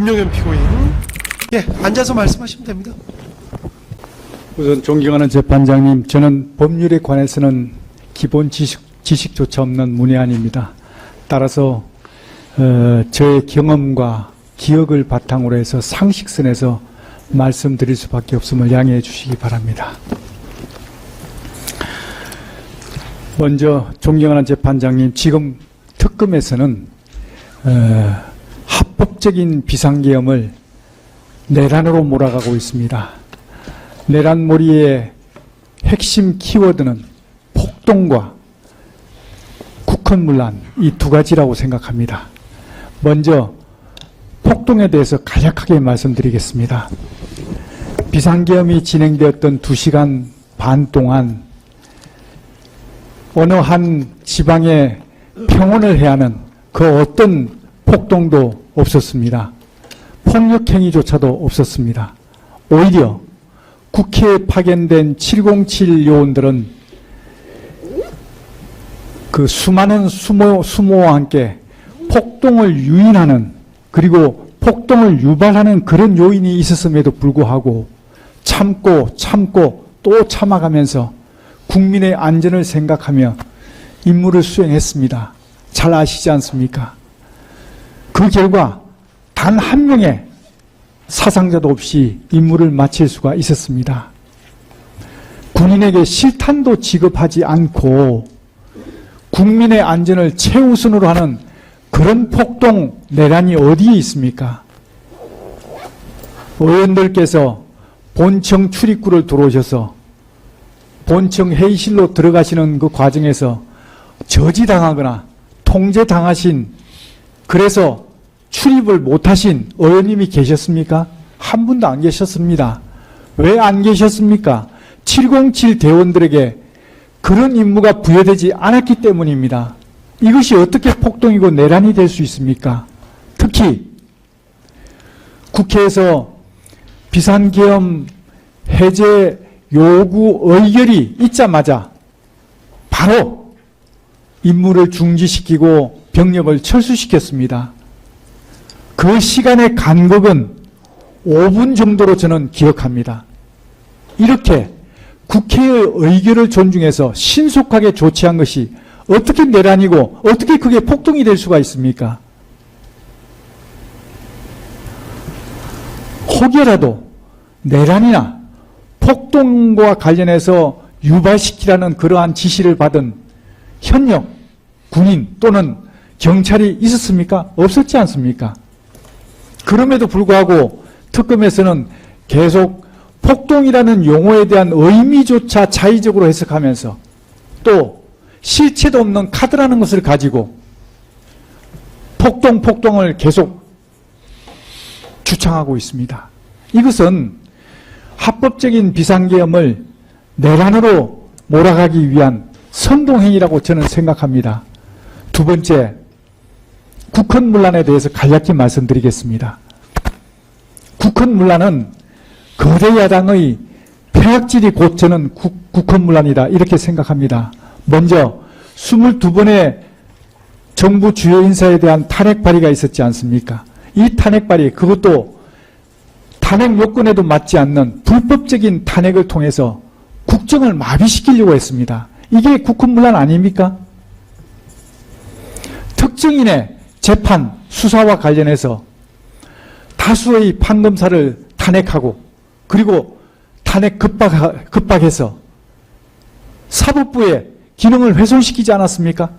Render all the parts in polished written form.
김용현 피고인, 예, 앉아서 말씀하시면 됩니다. 우선 존경하는 재판장님, 저는 법률에 관해서는 기본 지식조차 없는 문외한입니다. 따라서 저의 경험과 기억을 바탕으로 해서 상식선에서 말씀드릴 수밖에 없음을 양해해 주시기 바랍니다. 먼저 존경하는 재판장님, 지금 특검에서는 합법적인 비상계엄을 내란으로 몰아가고 있습니다. 내란몰이의 핵심 키워드는 폭동과 국헌문란, 이 두 가지라고 생각합니다. 먼저 폭동에 대해서 간략하게 말씀드리겠습니다. 비상계엄이 진행되었던 2시간 반 동안 어느 한 지방에 평온을 해야 하는 그 어떤 폭동도 없었습니다. 폭력행위조차도 없었습니다. 오히려 국회에 파견된 707 요원들은 그 수많은 수모와 함께 폭동을 유인하는, 그리고 폭동을 유발하는 그런 요인이 있었음에도 불구하고 참고 또 참아가면서 국민의 안전을 생각하며 임무를 수행했습니다. 잘 아시지 않습니까? 그 결과 단 한 명의 사상자도 없이 임무를 마칠 수가 있었습니다. 군인에게 실탄도 지급하지 않고 국민의 안전을 최우선으로 하는 그런 폭동, 내란이 어디에 있습니까? 의원들께서 본청 출입구를 들어오셔서 본청 회의실로 들어가시는 그 과정에서 저지당하거나 통제당하신, 그래서 출입을 못하신 의원님이 계셨습니까? 한 분도 안 계셨습니다. 왜 안 계셨습니까? 707 대원들에게 그런 임무가 부여되지 않았기 때문입니다. 이것이 어떻게 폭동이고 내란이 될 수 있습니까? 특히 국회에서 비상계엄 해제 요구 의결이 있자마자 바로 임무를 중지시키고 병력을 철수시켰습니다. 그 시간의 간격은 5분 정도로 저는 기억합니다. 이렇게 국회의 의결을 존중해서 신속하게 조치한 것이 어떻게 내란이고 어떻게 그게 폭동이 될 수가 있습니까? 혹여라도 내란이나 폭동과 관련해서 유발시키라는 그러한 지시를 받은 현역 군인 또는 경찰이 있었습니까? 없었지 않습니까? 그럼에도 불구하고 특검에서는 계속 폭동이라는 용어에 대한 의미조차 자의적으로 해석하면서 또 실체도 없는 카드라는 것을 가지고 폭동을 계속 주창하고 있습니다. 이것은 합법적인 비상계엄을 내란으로 몰아가기 위한 선동행위라고 저는 생각합니다. 두 번째, 국헌문란에 대해서 간략히 말씀드리겠습니다. 국헌문란은 거대 야당의 폐악질이 곧 저는 국헌문란이다, 이렇게 생각합니다. 먼저 22번의 정부 주요 인사에 대한 탄핵 발의가 있었지 않습니까? 이 탄핵 발의, 그것도 탄핵 요건에도 맞지 않는 불법적인 탄핵을 통해서 국정을 마비시키려고 했습니다. 이게 국헌문란 아닙니까? 특정인의 재판, 수사와 관련해서 다수의 판검사를 탄핵하고 그리고 탄핵 급박해서 사법부의 기능을 훼손시키지 않았습니까?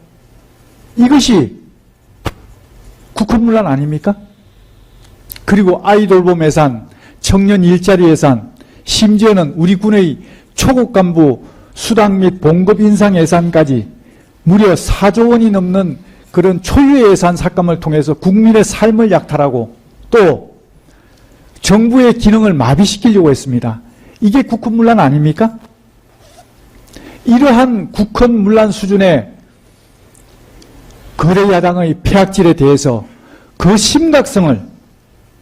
이것이 국헌문란 아닙니까? 그리고 아이돌봄 예산, 청년 일자리 예산, 심지어는 우리 군의 초급 간부 수당 및 봉급 인상 예산까지 무려 4조 원이 넘는 그런 초유의 예산 삭감을 통해서 국민의 삶을 약탈하고 또 정부의 기능을 마비시키려고 했습니다. 이게 국헌문란 아닙니까? 이러한 국헌문란 수준의 거대 야당의 폐악질에 대해서 그 심각성을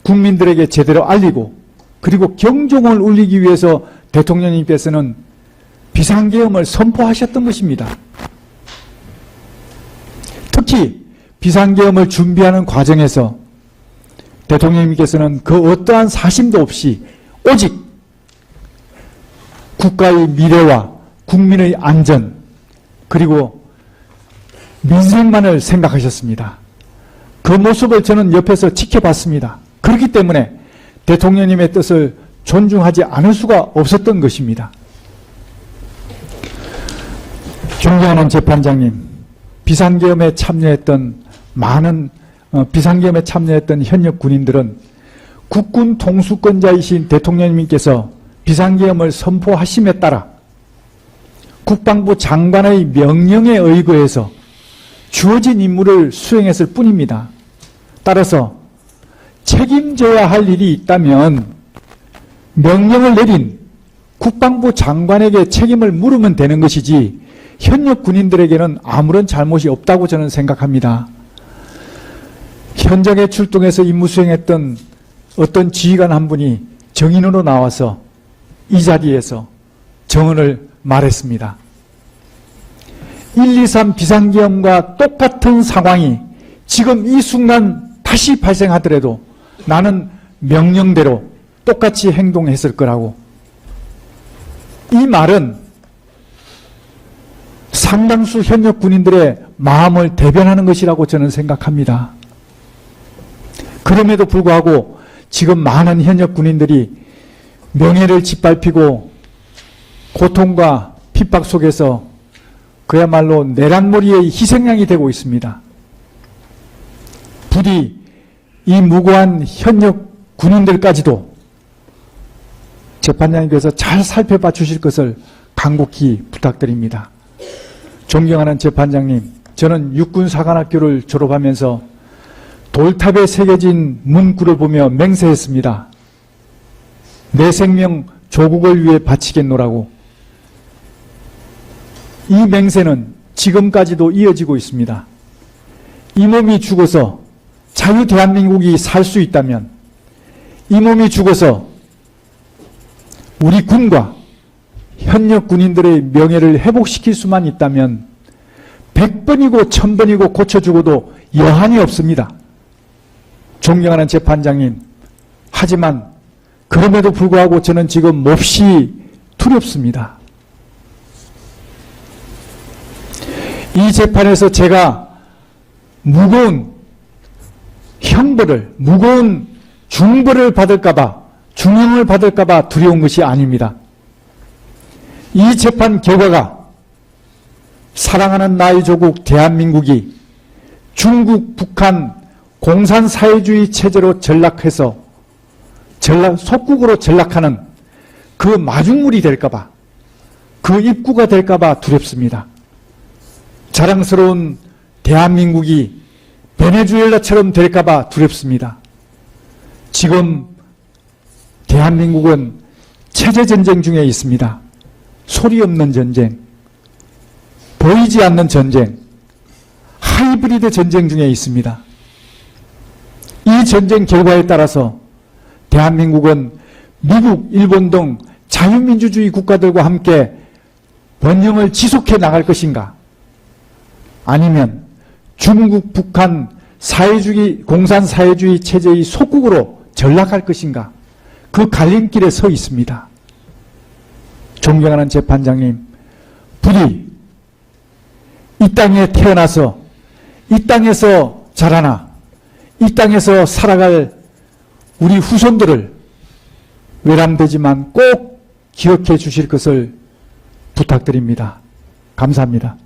국민들에게 제대로 알리고 그리고 경종을 울리기 위해서 대통령님께서는 비상계엄을 선포하셨던 것입니다. 특히 비상계엄을 준비하는 과정에서 대통령님께서는 그 어떠한 사심도 없이 오직 국가의 미래와 국민의 안전 그리고 민생만을 생각하셨습니다. 그 모습을 저는 옆에서 지켜봤습니다. 그렇기 때문에 대통령님의 뜻을 존중하지 않을 수가 없었던 것입니다. 존경하는 재판장님, 비상계엄에 참여했던 현역 군인들은 국군 통수권자이신 대통령님께서 비상계엄을 선포하심에 따라 국방부 장관의 명령에 의거해서 주어진 임무를 수행했을 뿐입니다. 따라서 책임져야 할 일이 있다면 명령을 내린 국방부 장관에게 책임을 물으면 되는 것이지 현역 군인들에게는 아무런 잘못이 없다고 저는 생각합니다. 현장에 출동해서 임무 수행했던 어떤 지휘관 한 분이 정인으로 나와서 이 자리에서 정언을 말했습니다. 123 비상계엄과 똑같은 상황이 지금 이 순간 다시 발생하더라도 나는 명령대로 똑같이 행동했을 거라고. 이 말은 상당수 현역 군인들의 마음을 대변하는 것이라고 저는 생각합니다. 그럼에도 불구하고 지금 많은 현역 군인들이 명예를 짓밟히고 고통과 핍박 속에서 그야말로 내란머리의 희생양이 되고 있습니다. 부디 이 무고한 현역 군인들까지도 재판장님께서 잘 살펴봐 주실 것을 간곡히 부탁드립니다. 존경하는 재판장님, 저는 육군사관학교를 졸업하면서 돌탑에 새겨진 문구를 보며 맹세했습니다. 내 생명 조국을 위해 바치겠노라고. 이 맹세는 지금까지도 이어지고 있습니다. 이 몸이 죽어서 자유 대한민국이 살 수 있다면, 이 몸이 죽어서 우리 군과 현역 군인들의 명예를 회복시킬 수만 있다면 100번이고 1000번이고 고쳐 죽어도 여한이 없습니다. 존경하는 재판장님, 하지만 그럼에도 불구하고 저는 지금 몹시 두렵습니다. 이 재판에서 제가 무거운 형벌을, 무거운 중벌을 받을까봐, 중형을 받을까봐 두려운 것이 아닙니다. 이 재판 결과가 사랑하는 나의 조국 대한민국이 중국, 북한 공산사회주의 체제로 전락해서 속국으로 전락하는 그 마중물이 될까봐, 그 입구가 될까봐 두렵습니다. 자랑스러운 대한민국이 베네수엘라처럼 될까봐 두렵습니다. 지금 대한민국은 체제전쟁 중에 있습니다. 소리 없는 전쟁, 보이지 않는 전쟁, 하이브리드 전쟁 중에 있습니다. 이 전쟁 결과에 따라서 대한민국은 미국, 일본 등 자유민주주의 국가들과 함께 번영을 지속해 나갈 것인가? 아니면 중국, 북한 공산사회주의 체제의 속국으로 전락할 것인가? 그 갈림길에 서 있습니다. 존경하는 재판장님, 부디 이 땅에 태어나서 이 땅에서 자라나 이 땅에서 살아갈 우리 후손들을 외람되지만 꼭 기억해 주실 것을 부탁드립니다. 감사합니다.